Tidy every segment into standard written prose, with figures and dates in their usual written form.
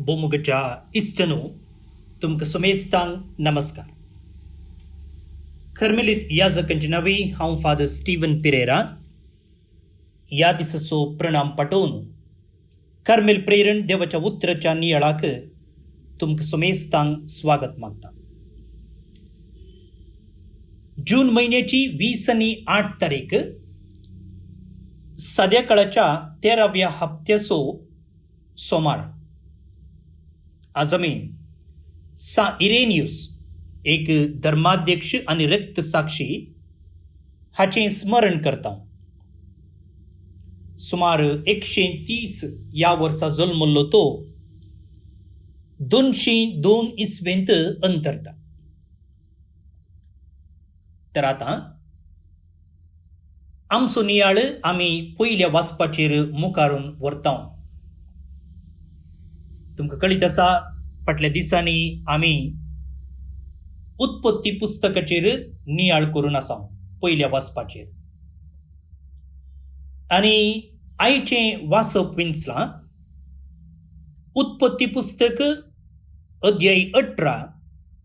भूमुगच्या इष्टनो तुमकां समेस्तांक नमस्कार. खरमेलीत याजकांची नावी हांव फादर स्टीवन पिरेरा. ह्या दिसाचो प्रणाम पाठोवन कार्मेल प्रेरण देवाच्या उतराच्या नियाळाक तुमकां समेस्तांक स्वागत मागता. जून महिन्याची 20 आणि 8 तारीख सद्या काळाच्या 13व्या हप्त्याचो सोमार. आज आमी सा इरेनियस एक धर्माध्यक्ष आणि रक्तसाक्षी हाचें स्मरण करता. सुमार 130 या वर्सा जल्मलो तो 202 इस्वेंत अंतरता. तर आता आमचो नियाळ आमी पयल्या वाचपाचेर मुखारून व्हरता. तुमकां कळीत आसा, फाटल्या दिसांनी आमी उत्पत्ती पुस्तकाचेर नियाळ करून आसा पयल्या वाचपाचेर. आनी आयचें वाचप विंचलां उत्पत्ती पुस्तक अध्याय 18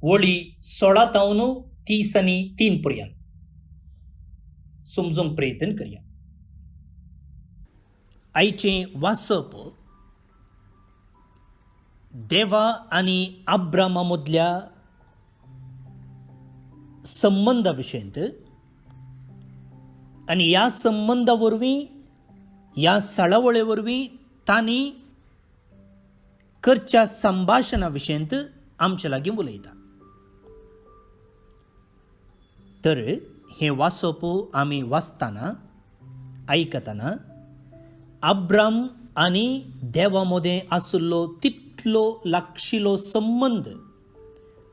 वळी 16 तावन 30 आनी 3 पर्यंत. समजूंक प्रयत्न करया. आयचें वाचप देवा आनी अब्रामा मदल्या संबंदा विशयंत आनी ह्या संबंदा वरवीं ह्या सळावळे वरवीं तांणी करच्या संभाशणा विशयंत आमचे लागीं उलयता. तर हें वाचप आमी वाचतना आयकतना अब्राम आनी देवा मदें आशिल्लो तितलो लागशिल्लो संबंद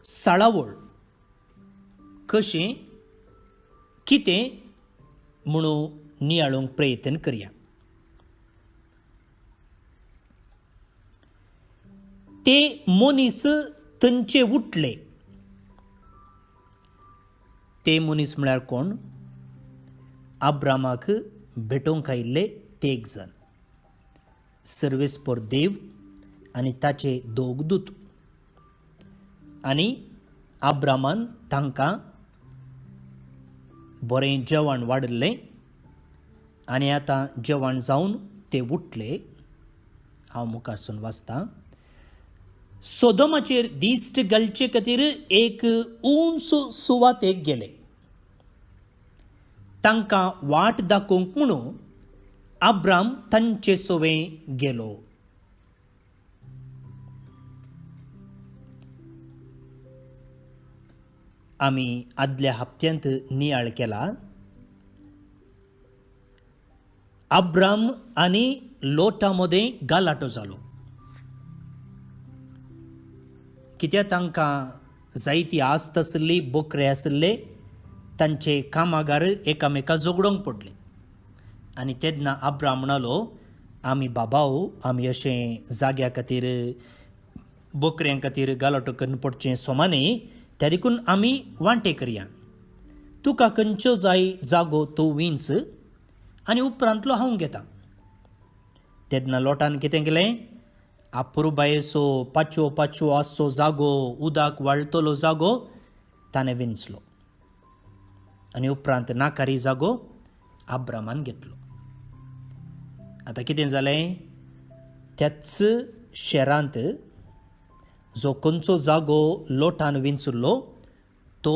सळावळ कशें कितें म्हणून नियाळूंक प्रयत्न करया. ते मनीस थंयचे उठले. ते मनीस म्हळ्यार कोण? अब्रामाक भेटोवंक आयिल्ले ते एक जण, सर्वेस्पर देव आनी ताचे दोग दूत. आनी अब्रामान तांकां बरें जेवण वाडल्लें आनी आतां जेवण जावन ते उठले. हांव मुखारसून वाचतां. सोदोमाचेर दिश्ट घालचे खातीर एक उंच सुवातेक गेले. तांकां वाट दाखोवंक म्हणून अब्राम तांचे सोबें गेलो. आमी आदल्या हप्त्यांत नियाळ केला. अब्राम आनी लोटा मदें गालाटो जालो. कित्याक तांकां जायती आस्त आसली, बोकरे आसले, तांचे कामागार एकामेका जोगडोंक पडले. आनी तेन्ना अब्राम म्हणलो, आमी बाबाओ, आमी अशें जाग्या खातीर बोकऱ्यां खातीर गालाटो करन पडचें सोमाने, त्या देखून आमी वांटे करया. तुका खंयचो जाय जागो तो विंच आनी उपरांतलो हांव घेता. तेन्ना लोटान कितें केलें? अपुरबायेचो पांचवो आसचो जागो, उदक वाळटलो जागो ताणें विंचलो. आनी उपरांत नाकारी जागो अब्रामान घेतलो. आतां कितें जालें? त्याच शेरांत जो खंयचो जागो लोटान विंचलो तो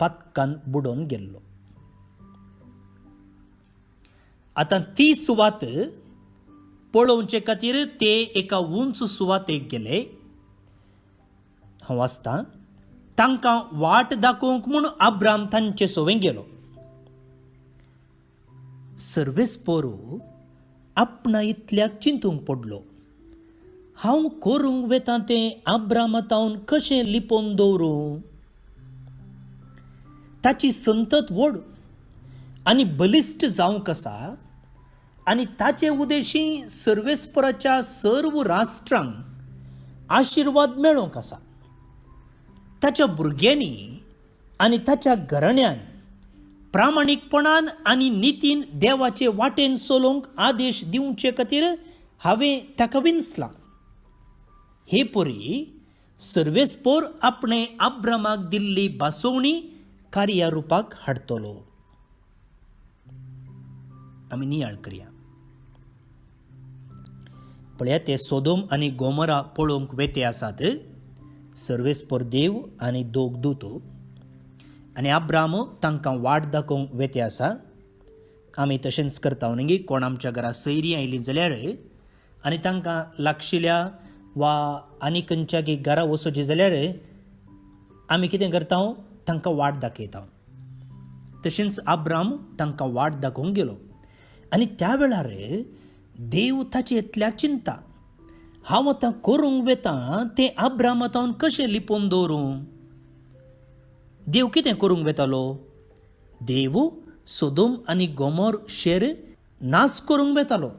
पातकान बुडोवन गेल्लो. आतां ती सुवात पळोवचे खातीर ते एका उंच सुवातेक गेले. हांव वाचतां. तांकां वाट दाखोवंक म्हूण अब्राम तांचे सोबें गेलो. सर्वेस्परू आपणा इतल्याक चिंतूंक पडलो. हांव करूंक वेतां तें अब्रामातावन कशें लिपोवन दवरूं? ताची संतत व्हड आनी बलिश्ट जावंक आसा आनी ताचे उदेशी सर्वेस्पराच्या सर्व राष्ट्रांक आशिर्वाद मेळोवंक आसा. ताच्या भुरग्यांनी आनी ताच्या घराण्यान प्रामाणिकपणान आनी नितीन देवाचे वाटेन चलोवंक आदेश दिवचे खातीर हांवें ताका विंचलां. हे परी सर्वेस्पोर आपणे अब्रामाक दिल्ली बासोवणी कार्यारुपाक हाडटलो. आमी नियाळ करया. पळया, ते सोदोम आनी गोमोरा पळोवंक वेते आसात, सर्वेस्पोर देव आनी दोग दूत, आनी अब्राम तांकां वाट दाखोवंक वेते आसा. आमी तशेंच करता न्ही, कोण आमच्या घरा सयरीं आयलीं जाल्यार आनी तांकां लागशिल्ल्या वा आनी खंयच्याय घरा वचोची जाल्यार आमी कितें करता, तांकां वाट दाखयता. तशेंच अब्राम तांकां वाट दाखोवंक गेलो. आनी त्या वेळार देव ताचे इतल्या चिंता. हांव आतां करूंक वेतां तें अब्राम आतां कशें लिपोवन दवरूं. देव कितें करूंक वेतालो? देव सोदोम आनी गोमोर शेर नाश करूंक वेतालो.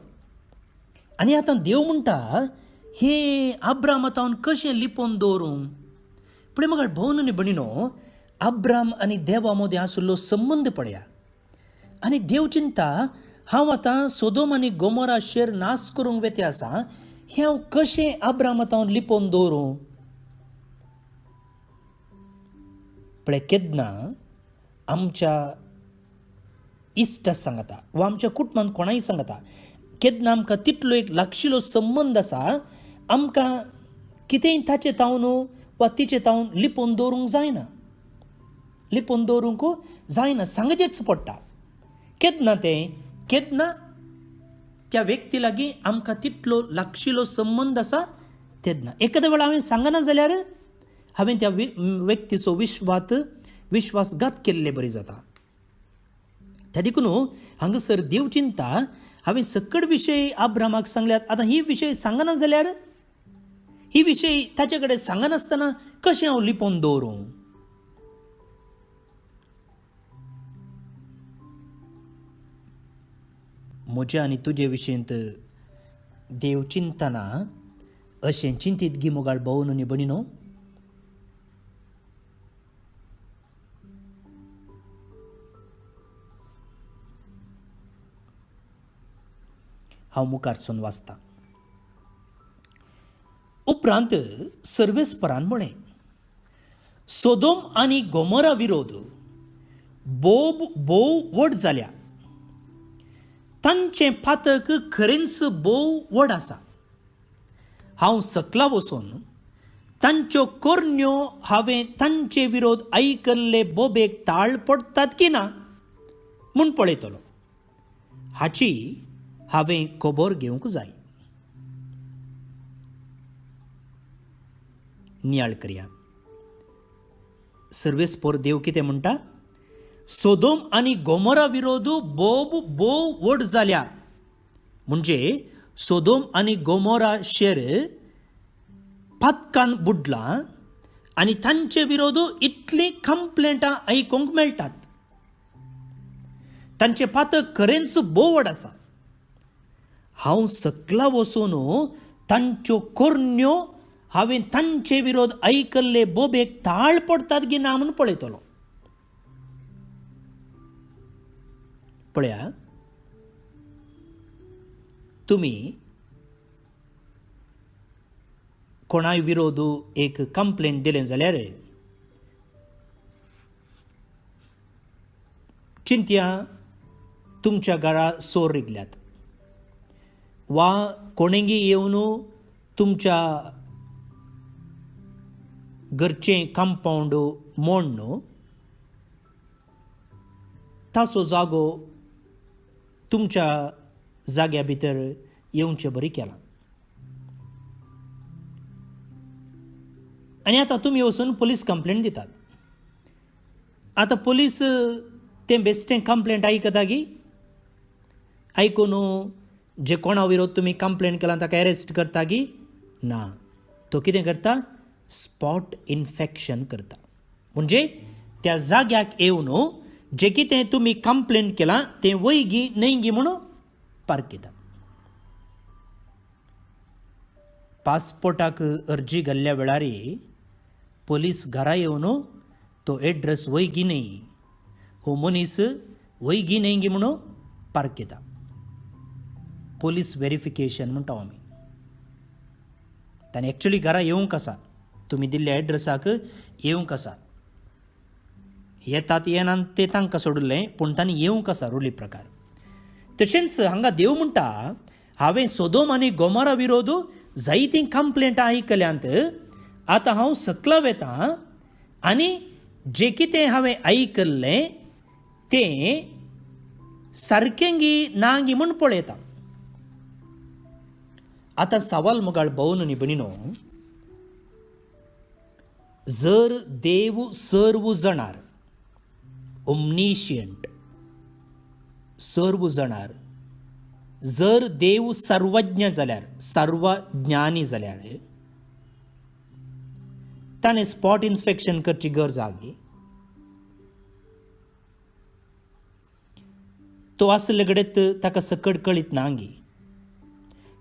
आनी आतां देव म्हणटा, हे अब्राम आतां कशें लिपोवन दवरूं. पळय म्हाका भोवन आनी भणीनो, अब्राम आनी देवा मदें आशिल्लो संबंद पळया. आनी देव चिंता, हांव आतां सोदोम आनी गोमोरा शेर नाश करूंक वेते आसा, हें हांव कशें अब्राम आतां लिपोवन दवरूं. पळय, केन्ना आमच्या इश्ट सांगता वा आमच्या कुटुंबांत कोणाय सांगता, केन्ना आमकां तितलो एक लागशिल्लो संबंद आसा, आमकां कितेंय ताचे तावन वा तिचे तावन लिपोवन दवरूंक जायना. लिपोवन दवरूंक जायना, सांगचेच पडटा. केन्ना केन्ना त्या व्यक्ती लागीं आमकां तितलो लागशिल्लो संबंद आसा तेन्ना. एखाद्या वेळा हांवें सांगना जाल्यार हांवें त्या व्यक्तीचो विश्वासघात केल्ले बरी जाता. त्या देखून हांगासर देव चिंता, हांवें सकड विशय अब्रामाक सांगल्यात, आतां ही विशय सांगना जाल्यार, ही विशय ताचे कडेन सांगनासतना कशें हांव लिपोवन दवरूं. म्हजे आनी तुजे विशयंत देव चिंतना अशें चिंतीत गी मोगाळ भोवन आनी भणीनो. हांव मुखारसून वाचतां. उपरांत सर्वेस्परान म्हळें, सोदोम आनी गोमोरा विरोध बोव व्हड जाल्या. तांचें पातक खरेंच बोव व्हड आसा. हांव सकला वचून तांच्यो कोरण्यो हांवें तांचे विरोध आयकल्ले बोबेक ताळ पडटात की ना म्हूण पळयतलो. हाची हांवें खबर घेवंक जाय. नियाळ करया. सर्वेस्पोर देव कितें म्हणटा? सोदोम आनी गोमोरा विरोध बोव व्हड जाल्या. म्हणजे सोदोम आनी गोमोरा शेर पातकान बुडला आनी तांचे विरोध इतली कंप्लेंटां आयकूंक मेळटात. तांचे पातक खरेंच बोव व्हड आसा. हांव सकला वचून तांच्यो कोरण्यो हांवें तांचे विरोध आयकल्ले बोबेक ताळ पडटात की ना म्हूण पळयतलो. पळया, तुमी कोणाय विरोध एक कंप्लेंट दिलें जाल्यार चिंतया, तुमच्या घरा सोर रिगल्यात वा कोणेंगी येवन तुमच्या घरचें कंपाऊंड मोडून ताचो जागो तुमच्या जाग्या भितर येवचें बरी केलां. आनी आतां तुमी वचून पुलीस कंप्लेंट दितात. आतां पुलीस तें बेश्टें कंप्लेंट आयकता की आयकून जे कोणा विरोध तुमी कंप्लेंट केला ताका अरेस्ट करता की ना. तो कितें करता? स्पॉट इन्फेक्शन करता. म्हणजे त्या जाग्याक येवन जे कितें तुमी कंप्लेंट केलां तें वयगी न्हयगी म्हणून पारकिता. पासपोर्टाक अर्जी घाल्ल्या वेळार पुलीस घरा येवन तो एड्रेस वयगी न्हय, हो मनीस वैगी नेंगी म्हणून पार्क येता. पोलीस व्हेरिफिकेशन म्हणटा आमी. ताणें एक्चुली घरा येवंक आसा, तुमी दिल्ल्या एड्रेसाक येवंक आसा. येतात येनात तें तांकां सोडिल्लें, पूण तांणी येवंक आसा रुली प्रकार. तशेंच हांगा देव म्हणटा, हांवें सोदोम आनी गोमोरा विरोध जायतीं कंप्लेंटां आयकल्यांत. आतां हांव सकला वेतां आनी जें कितें हांवें आयकल्लें तें सारकेंगी नांगी म्हूण पळयता. आतां सवाल मुगाळ भोवन न्ही भणिनो, जर देव सर्व जाणार, ओमनिशियंट, सर्व जाणार, जर देव सर्वज्ञ जाल्यार, सर्वज्ञानी जाल्यार ताणें स्पॉट इन्स्पेक्शन करची गरज आगी. तो आसले कडेच ताका सकड कळीत नांगी.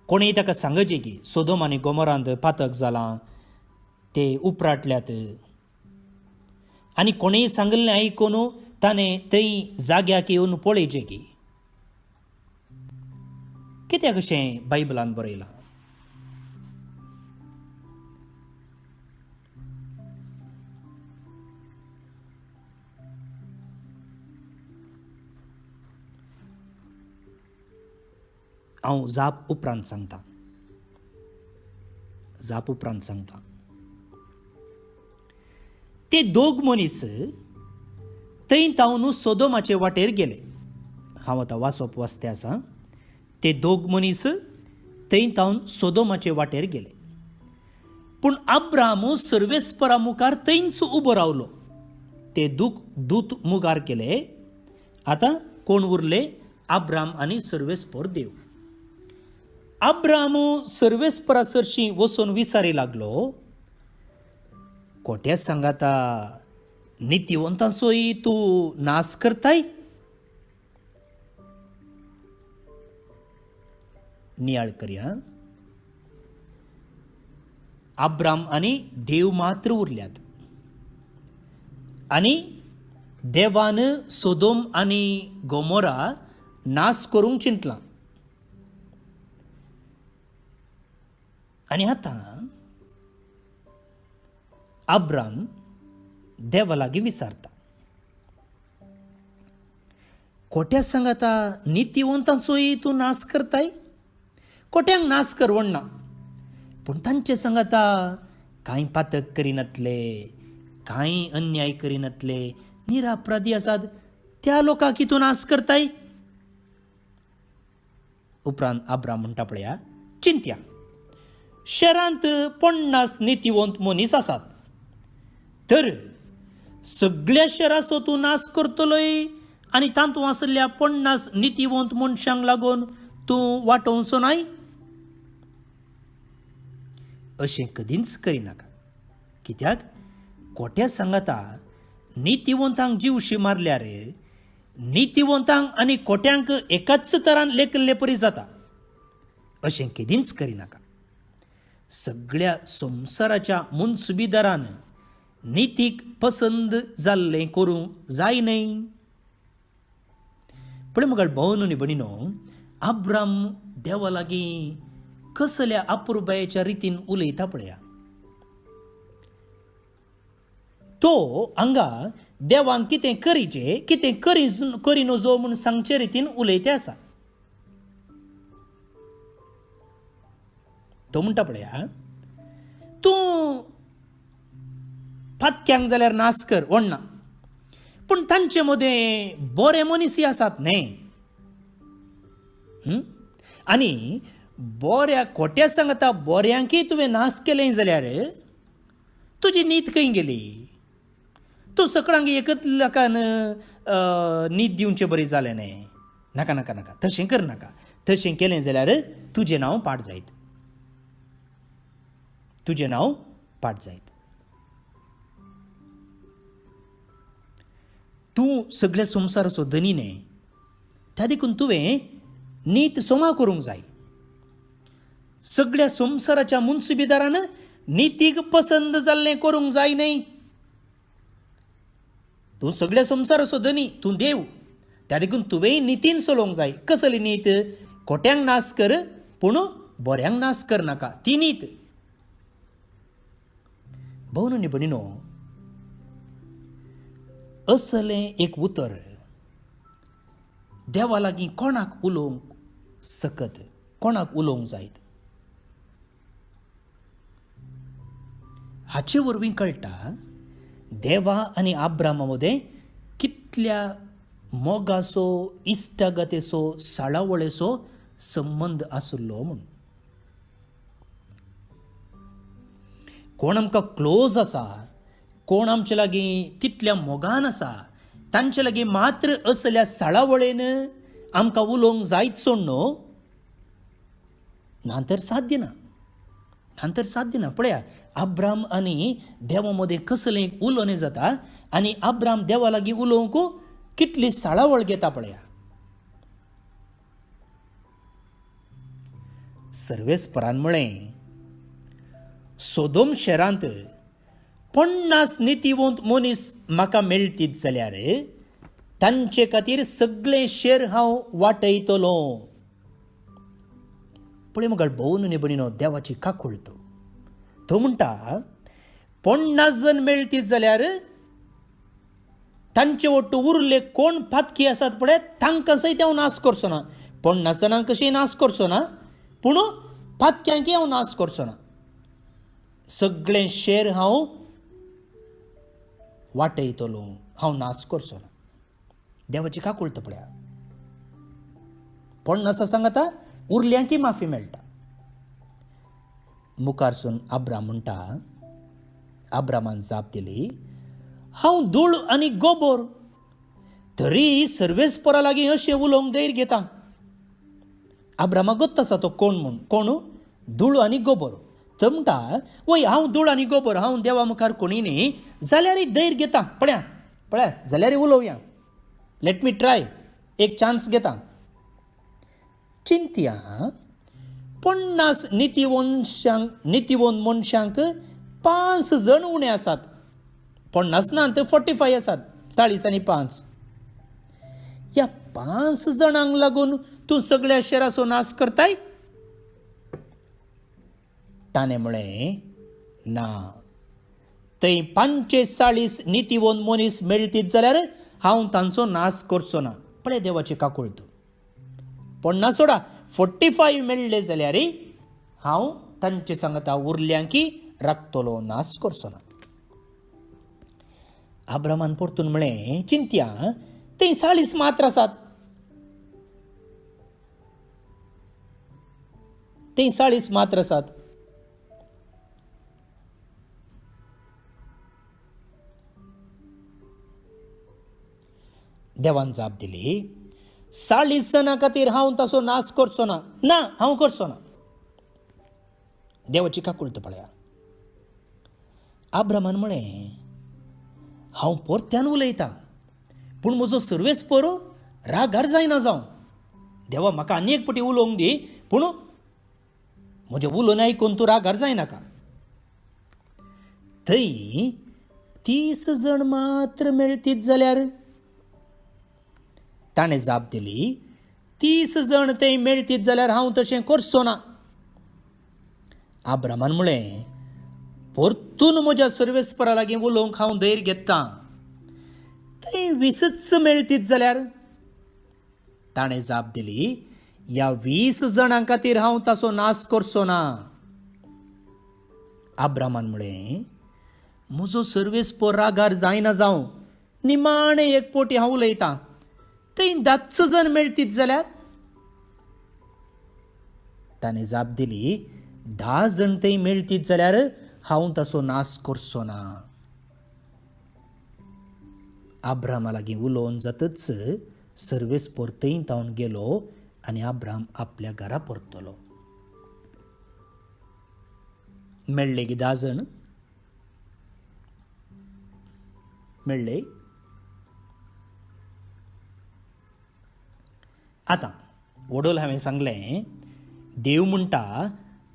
कोणीय ताका सांगचे की सोदोम आनी गोमोरांत पातक जालां, ते उपराटल्यात, आनी कोणेय सांगलें आयकून ताणें थंय जाग्याक येवन पळयचें की. कित्याक अशें बायबलांत बरयलां? हांव जाप उपरांत सांगता. ते दोग मनीस थंय तावन सोदोमाचे वाटेर गेले. हांव आतां वाचप वाचते आसा. ते दोग मनीस थंय तावन सोदोमाचे वाटेर गेले. पूण अब्राम सर्वेस्परा मुखार थंयच उबो रावलो. ते दूत मुखार केले. आतां कोण उरले? अब्राम आनी सर्वेस्पर देव. अब्राम सर्वेस्परा सरशी वचून विचारी लागलो, कोट्या सांगाता नितिवंतांचोय तूं नाश करताय? नियाळ करया. अब्राम आनी देव मात्र उरल्यात. आनी देवान सोदोम आनी गोमोरा नाश करूंक चिंतलां. आनी आतां अब्राम देवा लागीं विचारता, कोट्या सांगाता नितिवंतांचोय तूं नाश करताय? कोट्यांक नाश करवणना, पूण तांचे सांगाता कांय पातक करिनातले, कांय अन्याय करिनातले, निरापराधी आसात, त्या लोकांक तूं नाश करताय? उपरांत अब्राम म्हणटा पळया, चिंत्या, शहरांत 50 नितिवंत मनीस आसात, तर सगळ्या शहराचो तूं नाश करतलोय आनी तातूंत आसलेल्या 50 नितिवंत मनशांक लागून तूं वाटोवचो नाय? अशें कधीच करिनाका. कित्याक कोट्या सांगाता नितिवंतांक जीवशी मारल्यार नितिवंतांक आनी कोट्यांक एकाच तरान लेखले परी जाता. अशें केदींच करिनाका. सगळ्या संवसाराच्या मुनसुबीदारान नितीक पसंद जाल्लें करूंक जाय न्हय. पळय मुगाळ भोवन न्ही भणिनो, अब्राम देवा लागीं कसल्या अपुरबायेच्या रितीन उलयता पळया. तो हांगा देवान कितें करीचें, कितें करी नजो म्हूण सांगचे रितीन उलयते आसा. तो म्हणटा पळया, तूं फातक्यांक जाल्यार नाश कर वणना, पूण तांचे मदें बरे मनीसय आसात न्ही. आनी बऱ्या खोट्या सांगता बऱ्यांकय तुवें नाश केलें जाल्यार तुजी नीत खंय गेली? तूं सगळ्यांक एकच लाखान नीत दिवचें बरें जालें न्ही. नाका नाका नाका, तशें करनाका. तशें केलें जाल्यार तुजें नांव पाड जायत. तुजें नांव पाड जायत. तूं सगळ्या संवसाराचो धनी न्ही, त्या देखून तुवें नीत सोमा करूंक जाय. सगळ्या संवसाराच्या मुनसुबीदारान नितीक पसंद जाल्लें करूंक जाय न्ही. तूं सगळे संवसार असो धनी, तूं देव, त्या देखून तुवें नितीन चलोवंक जाय. कसली नीत? खोट्यांक नाश कर पूण बऱ्यांक नाश कर नाका, ती नीत. भोवन न्ही भणिनो, असलें एक उतर देवा लागीं कोणाक उलोवंक सकत, कोणाक उलोवंक जायत, हाचे वरवीं कळटा देवा आनी आब्रामा मदें कितल्या मोगाचो, इश्टागतेचो, साळावळेचो संबंद आसलो म्हूण. कोण आमकां क्लोज आसा, कोण आमचे लागीं तितल्या मोगान आसा, तांचे लागीं मात्र असल्या साळावळेन आमकां उलोवंक जायत सोड न्हू, नांतर साध्य ना, नांतर साध्य ना. पळया, अब्राम आनी देवा मदें कसलें उलोवणें जाता, आनी अब्राम देवा लागीं उलोवंक कितली साळावळ घेता पळया. सर्वेस्परान म्हळें, सोदोम शहरांत 50 नितीवंत मनीस म्हाका मेळटीत जाल्यार तांचे खातीर सगळें शेर हांव वाटयतलो. पळय मुगाळ भोवन न्ही भणिनो, देवाची काकूळ तो म्हणटा 50 जण मेळटीत जाल्यार तांचे वट्ट उरले कोण फातकी आसात पळय तांकां सयत हांव नाश करचो ना. 50 जाणांक कशें नाश करचो ना, पूण फातक्यांकय हांव नाश करचो ना. सगळें शेर हांव वाटयतलो, हांव नाश करचो ना. देवाची काकूळ पळया. 50 सांगता उरल्यांकी माफी मेळटा. मुखारसून अब्राम म्हणटा, अब्रामान जाप दिली, हांव धूळ आनी गोबर, तरी सर्वेस्परा लागीं अशें उलोवंक धैर्य घेता. अब्रामाक गोत्त आसा तो कोण म्हूण, कोण? धूळ आनी गोबर. तो म्हणटा, वय हांव धूळ आनी गोबर, हांव देवा मुखार कोणी न्ही जाल्यार धैर्य घेता. पळया जाल्यार उलोवया, लेट मी ट्राय, एक चान्स घेता. चिंतया, 50 नितीवंत मनशांक 5 जण उणे आसात. 50 ना तर 45 आसात, 40 आनी 5. ह्या 5 जणांक लागून तूं सगळ्या शेराचो नाश करताय? ताणें म्हळें, ना, थंय 45 नितीवंत मनीस मेळटीत जाल्यार हांव तांचो नाश करचो ना. पळय देवाची काकूळ तूं. 50 सोडा, 45 मेळ्ळे जाल्यार हांव तांचे सांगता उरल्यांकी राखतलो, नाश करचो ना. अब्रामान परतून म्हळें, चिंतया, थंय 40 मात्र आसात. थंय 40 मात्र आसात. देवान जाप दिली, 40 जणां खातीर हांव ताचो नाश करचो ना. ना, हांव करचो ना. देवाची काकूळ पळया. अब्रामान म्हळें, हांव परत्यान उलयतां, पूण म्हजो सर्वेस्पर रागार जायना जावं. देवा म्हाका आनी एक पटी उलोवंक दी, पूण म्हजें उलोवन आयकून तूं रागार जायनाका. थंय 30 जण मात्र मेळटीत जाल्यार? ताणें जाप दिली, 30 जण थंय मेळटीत जाल्यार हांव तशें करचो ना. अब्रामान म्हळें, परतून म्हज्या सर्वेस्परा लागीं उलोवंक हांव धैर्य घेता. थंय 20 मेळटीत जाल्यार? ताणें जाप दिली, ह्या 20 जणां खातीर हांव ताचो नाश करचो ना. अब्रामान म्हळें, म्हजो सर्वेस्पर रागार जायना जावं, निमाणें एक पोटी हांव उलयतां. थंय 10 जण मेळटीत जाल्यार? ताणें जाप दिली, 10 जण थंय मेळटीत जाल्यार हांव ताचो नाश करचो ना. अब्रामा लागीं उलोवन जातच सर्वेस्पर थंय तावन गेलो आनी अब्राम आपल्या घरा परतलो. मेळ्ळे की 10 जण? मेळ्ळे? आतां वडोल हांवें सांगलें, देव म्हणटा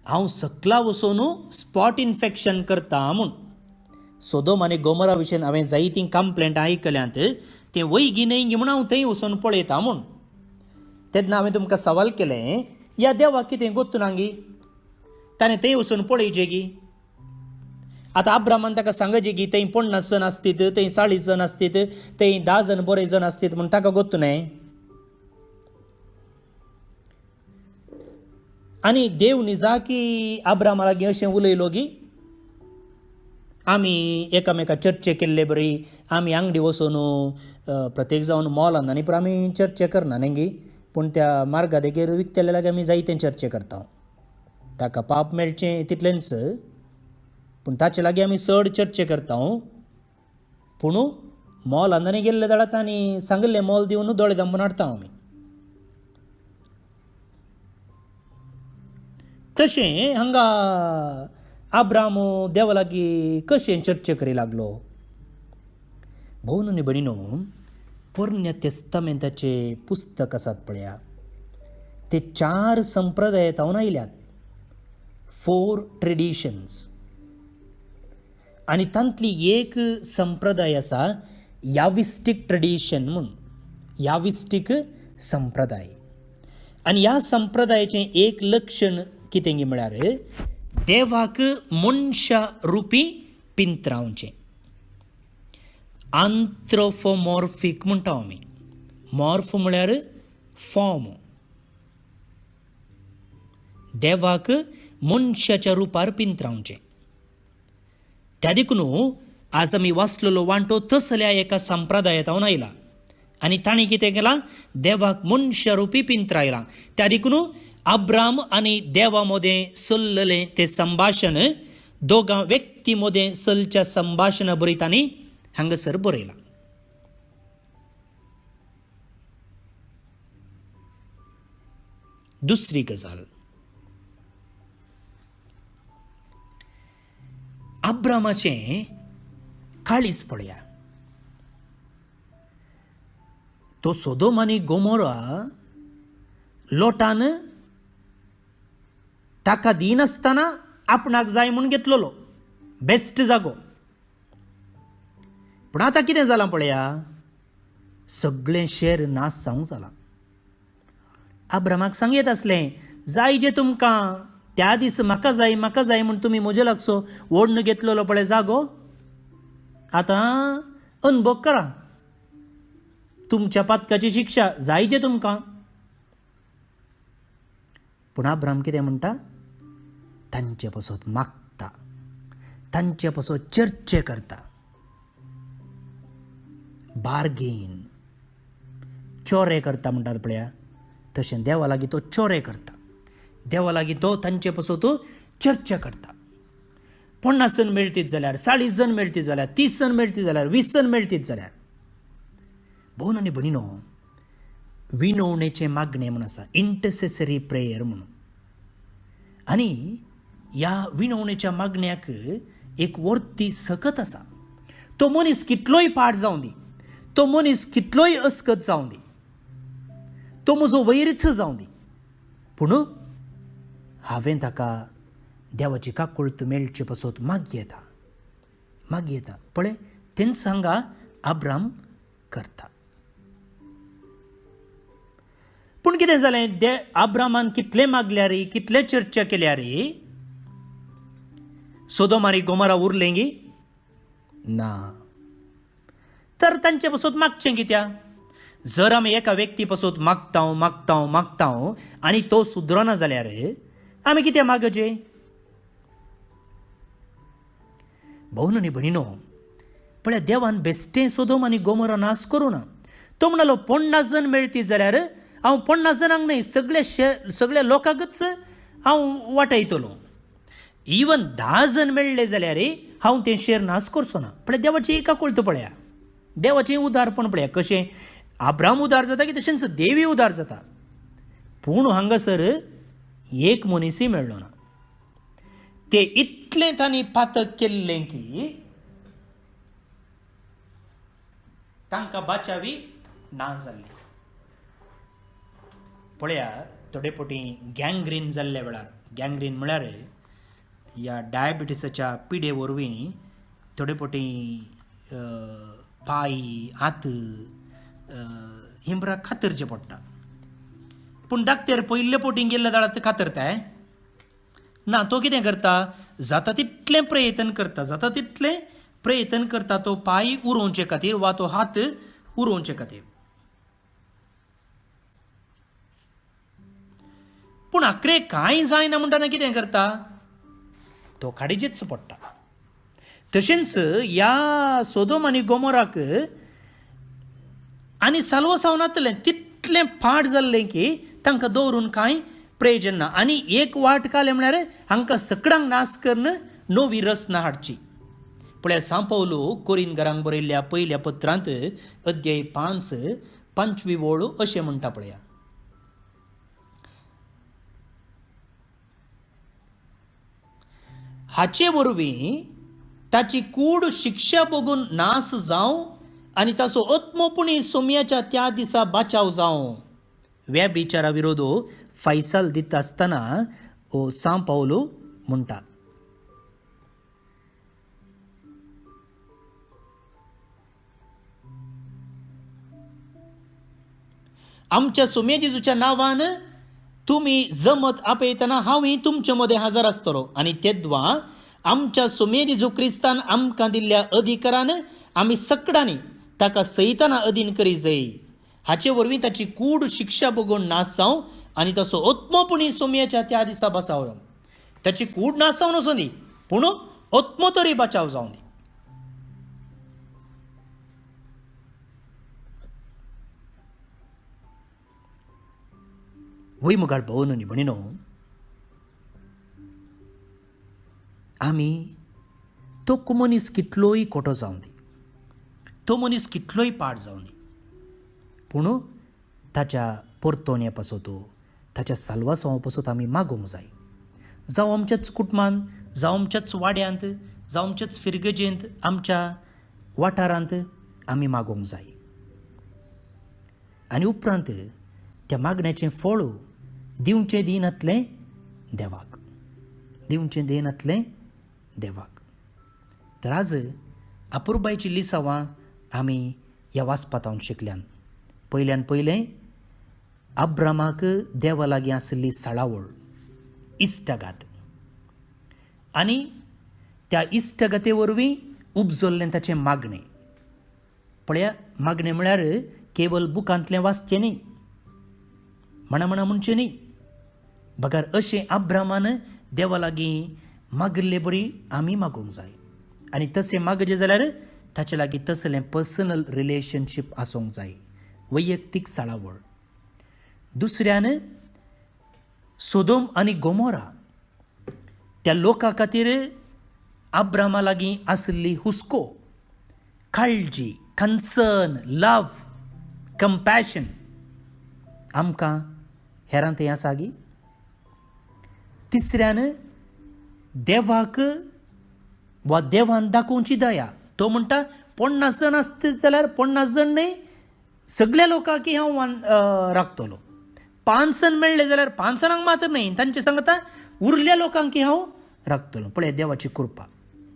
हांव सकला वचून स्पॉट इन्फेक्शन करता म्हूण. सोदोम आनी गोमोरा विशीं हांवें जायतीं कंप्लेंट आयकल्यांत तें वैगी न्हय म्हूण हांव थंय वचून पळयता म्हूण. तेन्ना हांवें तुमकां सवाल केलें, ह्या देवाक कितें गोत्तू नांगी, ताणें थंय वचून पळयचें गी. आतां अब्रामान ताका सांगचे की थंय 50 जण आसतीत, थंय 40 जण आसतीत, थंय 10 जण बरे जण आसतीत म्हूण ताका गोत्तू न्हय. आनी देव निजा की अब्रामा लागीं अशें उलयलो गी, आमी एकामेका चर्चे केल्ले बरी, आमी आंगडी वचून प्रत्येक जावन मॉल आनी पूण आमी चर्चे करना न्ही गी, पूण त्या मार्गादेगेर विकतेले लागीं आमी जायते चर्चे करता. ताका पाप मेळचें तितलेंच, पूण ताचे लागीं आमी चड चर्चे करता. पूण मॉल आनी गेल्ले दाळात आनी सांगले मॉल दिवन दोळे धांपून हाडटा आमी. तशें हांगा अब्राम देवा लागीं कशें चर्चे करी लागलो. भोवन न्ही भयणीनो, पोरण्या तेस्तामेंताचे पुस्तक आसात पळया, ते 4 संप्रदायातावन आयल्यात, 4 ट्रेडिशन्स. आनी तांतली एक संप्रदाय आसा याविस्टीक ट्रेडिशन म्हूण, याविस्टीक संप्रदाय. आनी ह्या संप्रदायाचें एक लक्षण कितें गी म्हळ्यार देवाक मनशा रुपी पिंत्रावचें. आंथ्रोफोमॉर्फीक म्हणटा आमी. मॉर्फ म्हळ्यार फॉर्म. देवाक मनशाच्या रुपार पिंत्रावचें. त्या देखून आज आमी वाचलेलो वांटो तसल्या एका संप्रदायातावन आयला आनी ताणें कितें केलां, देवाक मनशा रुपी पिंत्रायलां. त्या देखून अब्राम आनी देवा मदें चल्ललें तें संभाशण दोगां व्यक्ती मदें चलच्या संभाशणा बरयत तांणी हांगासर बरयलां. दुसरी गजाल, अब्रामाचें काळीज पळया. तो सोदोम आनी गोमोरा लोटान ताका दिनासतना आपणाक जाय म्हूण घेतलोलो, बेस्ट जागो. पूण आतां कितें जालां पळया, सगळें शेर नास जावंक जालां. अब्रामाक सांगयत आसलें, जाय जें तुमकां त्या दीस म्हाका जाय म्हूण तुमी म्हजे लागसो ओडून घेतलेलो पळय जागो, आतां अनभोग करा, तुमच्या पातकाची शिक्षा जाय जें तुमकां. पूण अब्राम कितें म्हणटा, तांचे पासत मागता, तांचे पासत चर्चे करता, बार्गेन, चोरे करता म्हणटात पळया, तशें देवा लागीं तो चोरे करता. देवा लागीं तो तांचे पासत चर्चा करता. 50 जण मेळटीत जाल्यार, 40 जण मेळटीत जाल्यार, 30 जण मेळटीत जाल्यार, 20 जण मेळटीत जाल्यार. भोवन आनी भयणीनो, विनवणेचें मागणें म्हूण आसा, इंटरसेसरी प्रेयर म्हणून. आनी ह्या विनवणेच्या मागण्याक एक वर्ती सकत आसा. तो मनीस कितलोय पाड जावं दी, तो मनीस कितलोय अस्कत जावं दी, तो म्हजो वैरीच जावं दी, पूण हांवें ताका देवाची काकूळत मेळचे पासत मागी येता पळय. तेंच हांगा अब्राम करता. पूण कितें जालें, अब्रामान कितलें मागल्यार, कितले चर्चा केल्यार सोदोम आनी गोमोरा उरलें गी ना. तर तांचे पासत मागचें कित्याक? जर आमी एका व्यक्ती पासत मागता आनी तो सुदरना जाल्यार आमी कित्याक मागचें? भोवन आनी भयणीनो, पळय देवान बेश्टें सोदोम आनी गोमोरा नाश करूं ना. तो म्हणलो 50 जण मेळटीत जाल्यार हांव 50 जणांक न्हय, सगळ्या लोकांकच हांव वाटयतलो. इवन 10 जण मेळ्ळे जाल्यार हांव तें शेर नाश करचो ना. पळय देवाची एका कळत पळया, देवाचें उदारपण पळया. कशें अब्राम उदार जाता की तशेंच देवी उदार जाता. पूण हांगासर एक मनीसय मेळ्ळो ना. ते इतलें तांणी पातक केल्लें की तांकां बाचावी ना जाल्ली. पळया, थोडे फावटी गँग्रीन जाल्ल्या वेळार, गँग्रीन म्हळ्यार ह्या डायबिटीसाच्या पिडे वरवीं थोडे पोटी पाय हात हें बरा खातरचें पडटा. पूण धाकटेर पयले पोटी गेल्ल्या दाळात खातरताय ना. तो कितें करता, जाता तितलें प्रयत्न करता तो पाय उरोवचे खातीर वा तो हात उरोवचे खातीर. पूण आखरे कांय जायना म्हणटना कितें करता, तो काडीचेच पडटा. तशेंच ह्या सोदोम आनी गोमोराक आनी साल्वसावनांतलें तितलें फाट जाल्लें की तांकां दवरून कांय प्रयोजन ना. आनी एक वाट कालें म्हळ्यार हांकां सकडांक नाश करून नवी रचना हाडची. पळय सांपावलो कोरिंतकारांक बरयल्ल्या पयल्या पत्रांत अध्याय 5 5वी ओळ अशें म्हणटा पळया. हाचे वरवीं ताची कूड शिक्षा बघून नाश जावं आनी ताचो आत्मोपणी सोम्याच्या त्या दिसा बाचाव जावं. व्यभिचारा विरोधो फैसाल दिता आसतना सांपावलो म्हणटा. आमच्या सोम्या जेजूच्या नांवान तुमी जमत आपयतना हांवूय तुमचे मदें हजर आसतलो. आनी तेद्वा आमच्या सोम्या जेजू क्रिस्तान आमकां दिल्ल्या अधिकारान आमी सकडांनी ताका सैताना अधीन करी जाय. हाचे वरवीं ताची कूड शिक्षा बघून नाश जावं आनी ताचो आत्मोपणी सोम्याच्या त्या दिसा बसाव जावं. ताची कूड नाश जावन वचूं दी, पूण आत्मो तरी बचाव जावं दी. वय मुगाळ भवन न्ही म्हणिनो, आमी तो मनीस कितलोय खोटो जावं दी, तो मनीस कितलोय पाड जावं दी, पूण ताच्या परतोण्या पासत ताच्या साल्वासावा पासत आमी मागूंक जाय. जावं आमच्याच कुटुंबांत, जावं आमच्याच वाड्यांत, जावं आमच्याच फिरगजेंत, आमच्या वाठारांत आमी मागूंक जाय. आनी उपरांत त्या मागण्याचें फळ दिवचें दिनातलें देवाक, दिवचें दिनातलें देवाक. तर आज अपुरबायची लिसांवां आमी ह्या वाचपातांत शिकल्यान. पयल्यान पयलें अब्रामाक देवा लागीं आसली सळावळ, इश्टगात, आनी त्या इश्टगते वरवीं उपजल्लें ताचें मागणें. पळया, मागणें म्हळ्यार केवल बुकांतलें वाचचें न्ही, म्हणा म्हणचें न्ही. बगार अशें अब्रामान देवा लागीं मागले बरी आमी मागूंक जाय. आनी तशें मागचें जाल्यार ताचे लागीं तसलें पर्सनल रिलेशनशीप आसूंक जाय, वैयक्तीक सळावळ. दुसऱ्यान सोदोम आनी गोमोरा त्या लोकां खातीर अब्रामा लागीं आसली हुस्को, काळजी, कन्सर्न, लव, कंपॅशन आमकां हेरांत हें आसा गी. तिसऱ्यान देवाक वा देवान दाखोवची दया. तो म्हणटा 50 जण आसत जाल्यार 50 जण न्ही, सगळ्या लोकांक हांव राखतलो. 5 जण मेळ्ळे जाल्यार 5 जणांक मात्र न्ही, तांचे सांगता उरल्या लोकांक हांव राखतलो. पळय देवाची कृपा,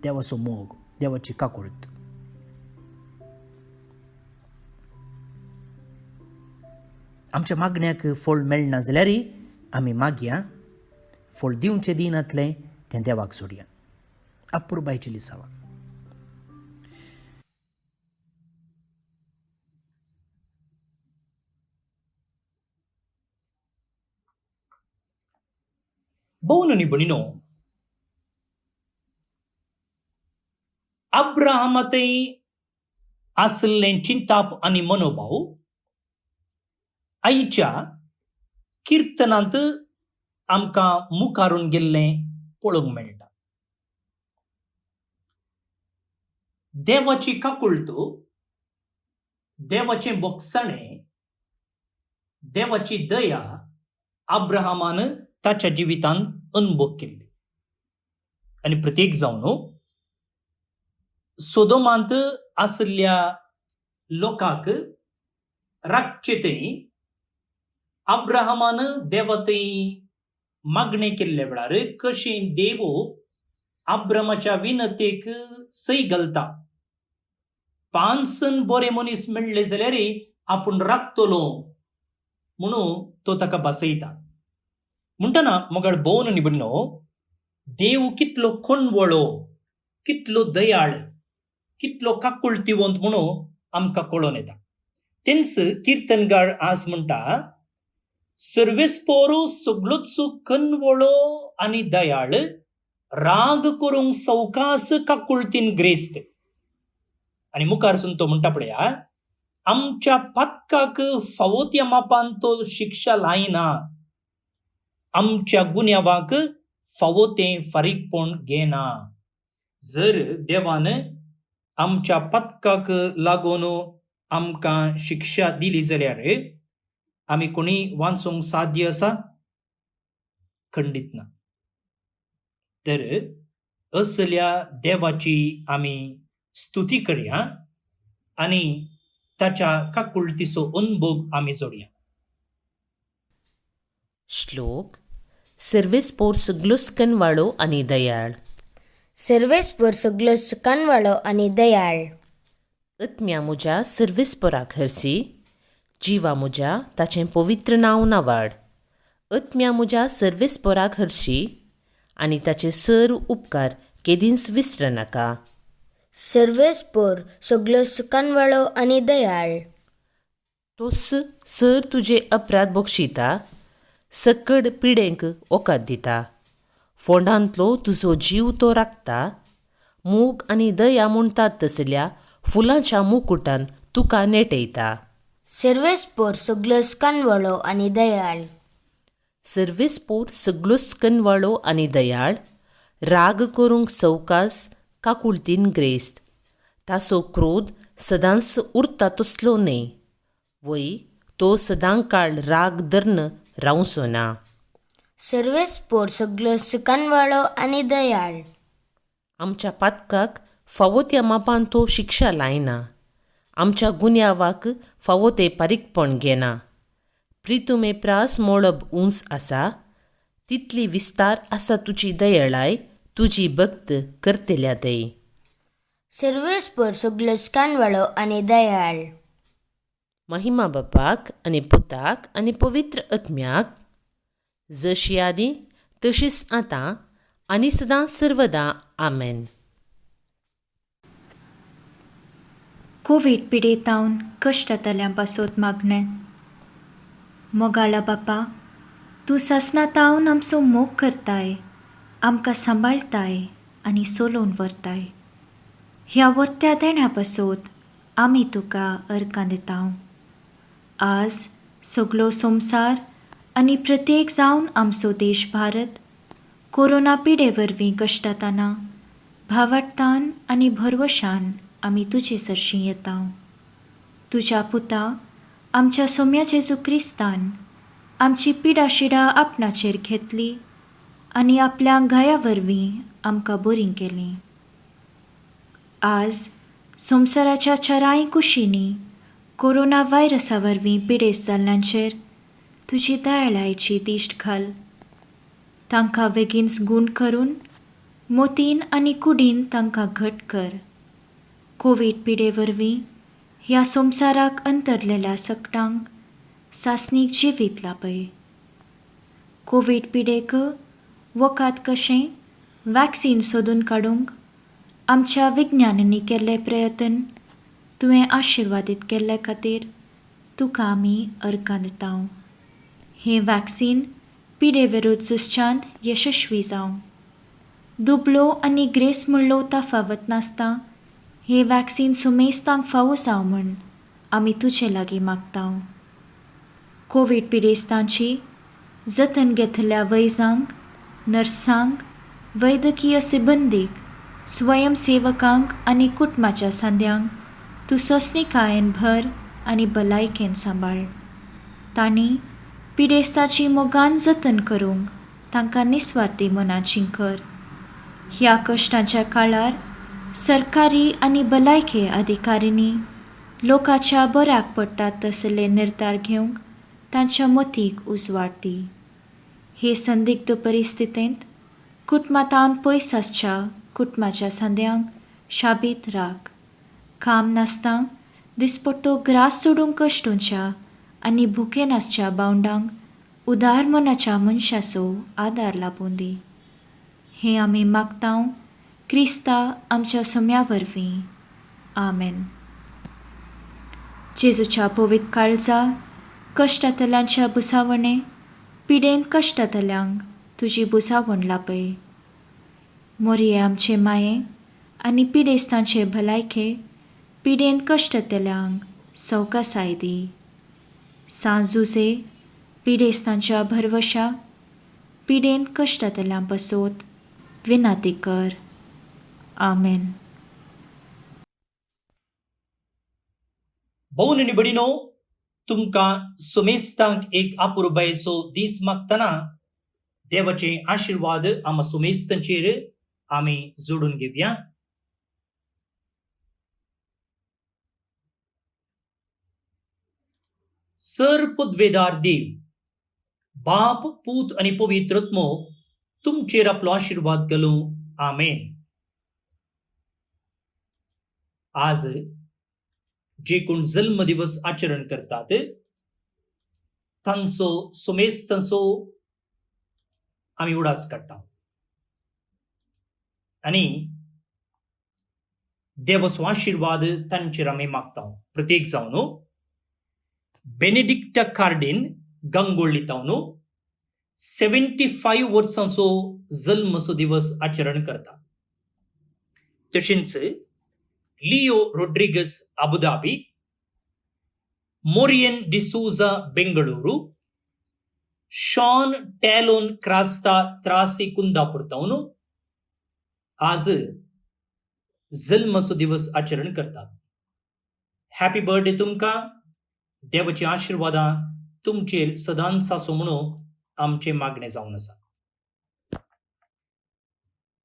देवाचो मोग, देवाची काकुळट. आमच्या मागण्याक फळ मेळना जाल्यार आमी मागया, फळ दिवचें दिनातलें तें देवाक सोडया. अपुरबायची लिसांवां. भोवन न्ही भणिनो, अब्राहमातय आसलें चिंताप आनी मनोभाव आयच्या किर्तनांत आमकां मुखारून गेल्लें पळोवंक मेळटा. देवाची काकुळट, देवाचें बोगसाणें, देवाची दया अब्राहमान ताच्या जिवितांत अनुभव केल्ली. आनी प्रत्येक जावन सोदोमांत आसल्या लोकांक राखचे थंय अब्राहमान देवा थंय मागणें केल्ल्या वेळार कशें देव आब्रमाच्या विनतेक सई घालता. पानसन बरे मनीस मेळ्ळे जाल्यार आपूण राखतलो म्हणून तो ताका बसयता. म्हणटना मोगाळ भोवन निबडणो, देव कितलो कोणवळो, कितलो दयाळ, कितलो काकुळतिवंत म्हणून आमकां कळोन येता. तेंच किर्तनगार आज म्हणटा, सर्वेस्पोरू सगळोच कनवळो आनी दयाळ, राग करूंक सवकास काकुळतीन ग्रेस्त. आनी मुखारसून तो म्हणटा पळया, आमच्या पातकाक फावो त्या मापान तो शिक्षा लायना, आमच्या गुन्यांवाक फावो तें फारीकपण घेना. जर देवान आमच्या पातकाक लागून आमकां शिक्षा दिली जाल्यार आमी कोणी वाचूंक साध्य आसा? खंडीत ना. तर असल्या देवाची आमी स्तुती करया आनी ताच्या काकुळतीचो अनुभव आमी जोडया. श्लोक. सर्वेस्पोर सगलोच कनवाळो आनी दयाळ. सर्वेस्पर सगलोच कनवाळो आनी दयाळ. आत्म्या म्हज्या सर्वेस्पराक हरसी, जिवा म्हज्या ताचें पवित्र नांव नावाड. आत्म्या म्हज्या सर्वेस्पराक हरशी आनी ताचे सर्व उपकार केदींच विसर नाका. सर्वेस्पर सगलोच कनवाळो आनी दयाळ. तो सर तुजे अपराध बक्षिता, सकड पिडेंक ओकात दिता. फोंडांतलो तुजो जीव तो राखता. मोग आनी दया म्हणटात तसल्या फुलांच्या मुकुटान तुका नेटयता. सर्वेस्पर सगलोच कनवाळो आनी दयाळ. सर्वेस्पोर सगलोच कनवाळो आनी दयाळ, राग करूंक सवकास काकुळतीन ग्रेस्त. ताचो क्रोध सदांच उरता तसलो न्हय, वय तो सदां काळ राग धरन रावचो ना. सर्वेस्पर सगलोच कनवाळो आनी दयाळ. आमच्या पातकाक फावो त्या मापान तो शिक्षा लायना, आमच्या गुन्यांवाक फावो ते पारीकपण घेना. प्रितुमे प्रास मोळप उंच आसा, तितली विस्तार आसा तुजी दयाळाय, तुजी भक्त करतल्या दय. सर्वेस्पर सगलोच कनवाळो आनी दयाळ. महिमा बापाक आनी पुताक आनी पवित्र आत्म्याक, जशी आदी तशीच आतां आनी सदां सर्वदा. आमेन. कोविड पिडेतावन कश्टांतल्यान पासोत मागणें. मोगाळा बापा, तूं सासणातावन आमचो मोग करताय, आमकां सांबाळताय आनी सोलोवन व्हरताय. ह्या वर्त्या देण्या पासोत आमी तुका अर्कां दितांव. आज सगळो संवसार आनी प्रत्येक जावन आमचो देश भारत कोरोना पिडे वरवीं कश्टाताना भावार्थान आनी भरवशान आमी तुजे सरशीं येतांव. तुज्या पुता आमच्या सोम्या जेजू क्रिस्तान आमची पिडाशिडा आपणाचेर घेतली आनी आपल्या घाया वरवीं आमकां बरीं केलीं. आज संवसाराच्या चाराय कुशींनी कोरोना व्हायरसा वरवीं पिडेस्त जाल्ल्यांचेर तुजी दयाळायेची दिश्ट घाल. तांकां बेगीनच गूण करून मोतीन आनी कुडीन तांकां घट कर. कोवीड पिडे वरवीं ह्या संवसाराक अंतरलेल्या सकटांक सासणीक जिवीत लापय. कोवीड पिडेक वखाद कशें वॅक्सीन सोदून काडूंक आमच्या विज्ञानांनी केल्ले प्रयत्न तुवें आशिर्वादीत केल्ले खातीर तुका आमी अर्कां दितांव. हें वॅक्सीन पिडे विरुद्ध झुजच्यांत यशस्वी जावं. दुबळो आनी ग्रेस म्हणलो ताफावत नासता हें वॅक्सीन सुमेस्तांक फावो जावं म्हूण आमी तुजे लागीं मागतांव. कोवीड पिडेस्तांची जतन घेतल्या वैजांक, नर्सांक, वैद्यकीय सिबंदीक, स्वयंसेवकांक आनी कुटुंबाच्या सांद्यांक तूं सोंसणिकायेन भर आनी भलायकेन सांबाळ. तांणी पिडेस्ताची मोगान जतन करूंक तांकां निस्वार्थी मनाचीं कर. ह्या कश्टाच्या काळार सरकारी आनी भलायके अधिकाऱ्यांनी लोकांच्या बऱ्याक पडटात तसले निर्धार घेवंक तांच्या मतीक उजवाड दी. हे संदिग्ध परिस्थितींत कुटुंबांतावन पयस आसच्या कुटुंबाच्या सांद्यांक शाबीत राख. काम नासता दिसपट्टो ग्रास सोडून कश्टोवच्या आनी भुके नासच्या बावंडांक उदार मनाच्या मनशाचो आदार लाबून दी. हें आमी मागतां क्रिस्ता आमच्या सोम्या वरवीं. आमेन. जेजूच्या पवित्र काळजा कश्टांतल्यांच्या बुसावणे पिडेन कश्टांतल्यांक तुजी बुसावण लापय. मोरये आमचे माये आनी पिडेस्तांचे भलायके पिडेन कश्टांतल्यांक सवकासाय दी. सांजुजे पिडेस्तांच्या भरवशा पिडेन कश्टांतल्यां बसोत विनाती कर. आमेन. भवन आनी भयणीनो, तुमकां सुमेस्तांक एक अपुरबायेचो दीस मागतना देवाचे आशीर्वाद आम्हा सुमेस्तांचेर आमी जोडून घेवया. सर्पद्वेदार देव, बाप, पूत आनी पवित्रत्मो तुमचेर आपलो आशीर्वाद घालूं. आमेन. आज जे कोण जल्म दिवस आचरण करतात तांचो सुमेस्तांचो आमी उडास काडटा आनी देवाचो आशीर्वाद तांचेर आमी मागता. प्रत्येक जावन बेनेडिक्टा कार्डीन गंगोळी तावन 75 वर्सांचो जल्मचो दिवस आचरण करता. तशेंच लिओ रोड्रिगस अबुधाबी, मोरियन डिसूजा बेंगळूरू, शॉन टॅलोन क्रास्ता त्रासी कुंदापूर तावन आज जल्मचो दिवस आचरण करतात. हॅपी बर्थडे तुमकां. देवाची आशीर्वादां तुमचेर सदांच आसूं म्हणून आमचे मागणे जावन आसा.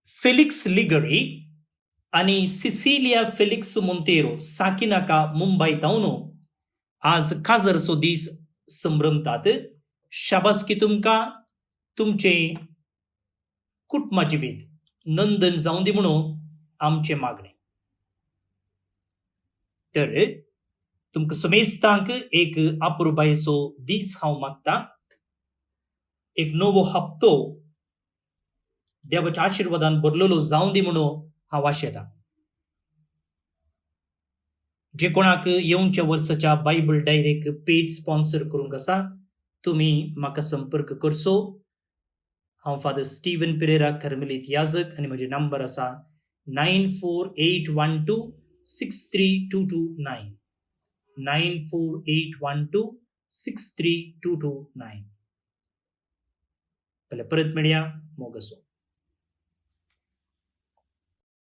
फेलिक्स लिगरी आनी सिसिलिया फेलिक्स मोंतेरो साकिनाका मुंबय तावन आज काजरचो दीस संभ्रमतात. शाबासकी तुमकां. तुमचे कुटुंबाची वेद नंदन जावं दी म्हणून आमचे मागणे. तर तुमकां सुमेस्तांक एक अपुरबायेचो दीस हांव मागता. एक नवो हप्तो देवाच्या आशीर्वादान भरलेलो जावं दी म्हणून हांव आशेतां. जे कोणाक येवच्या वर्साच्या बायबल डायरेक्ट पेज स्पॉन्सर करूंक आसा तुमी म्हाका संपर्क करचो. हांव फादर स्टीवन पेरेरा कर्मेलीत याजक आनी म्हजे नंबर आसा 9481263229 9481263229. पयले परत मेळया. मोग आसूं.